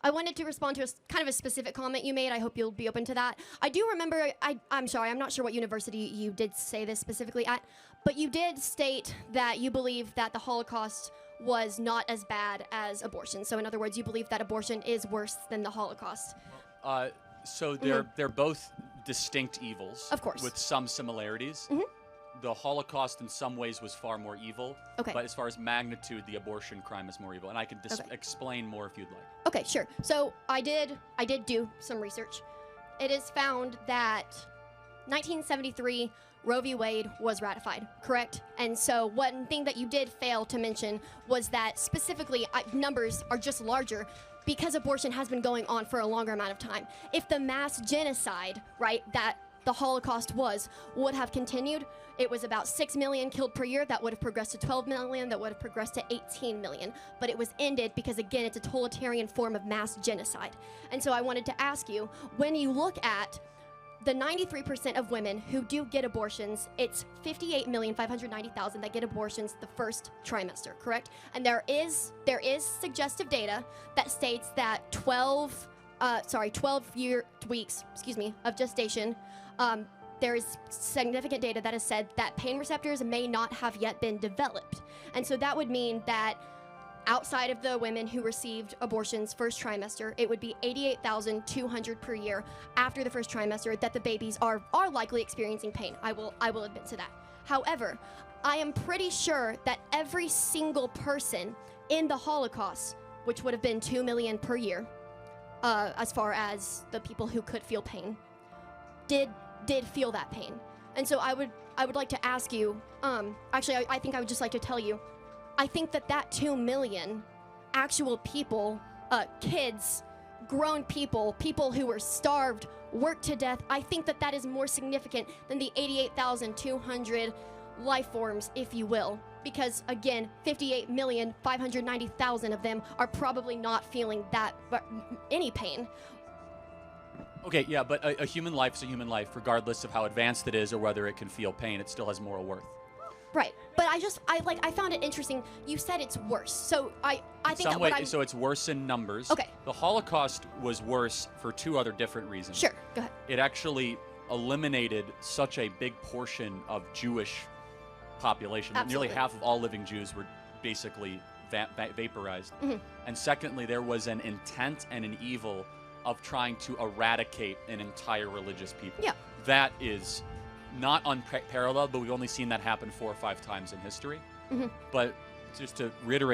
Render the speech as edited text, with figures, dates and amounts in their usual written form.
I wanted to respond to kind of a specific comment you made. I hope you'll be open to that. I do remember, I'm sorry, I'm not sure what university you did say this specifically at, but you did state that you believe that the Holocaust was not as bad as abortion. So in other words, you believe that abortion is worse than the Holocaust. So they're both distinct evils. Of course. With some similarities. The Holocaust in some ways was far more evil. Okay. But as far as magnitude, the abortion crime is more evil. And I can explain more if you'd like. Okay, sure. So I did do some research. It is found that 1973 Roe v. Wade was ratified, correct? And so one thing that you did fail to mention was that specifically numbers are just larger because abortion has been going on for a longer amount of time. If the mass genocide, right, that the Holocaust would have continued, it was about 6 million killed per year. That would have progressed to 12 million. That would have progressed to 18 million. But it was ended because, again, it's a totalitarian form of mass genocide. And so I wanted to ask you, when you look at the 93% of women who do get abortions, it's 58,590,000 that get abortions the first trimester, correct? And there is suggestive data that states that 12 weeks, of gestation, there is significant data that has said that pain receptors may not have yet been developed. And so that would mean that outside of the women who received abortions first trimester, it would be 88,200 per year after the first trimester that the babies are likely experiencing pain. I will admit to that. However, I am pretty sure that every single person in the Holocaust, which would have been 2 million per year, as far as the people who could feel pain, did feel that pain. And so I would like to ask you, actually I think I would just like to tell you, I think that 2 million actual people, kids, grown people, people who were starved, worked to death, I think that is more significant than the 88,200 life forms, if you will. Because, again, 58,590,000 of them are probably not feeling any pain. Okay, yeah, but a human life is a human life, regardless of how advanced it is or whether it can feel pain. It still has moral worth. Right, but I found it interesting. You said it's worse, so I think so it's worse in numbers. Okay. The Holocaust was worse for two other different reasons. Sure, go ahead. It actually eliminated such a big portion of Jewish population. Absolutely. Nearly half of all living Jews were basically vaporized. Mm-hmm. And secondly, there was an intent and an evil of trying to eradicate an entire religious people. Yeah. That is not unparalleled, but we've only seen that happen 4 or 5 times in history. Mm-hmm. But just to reiterate,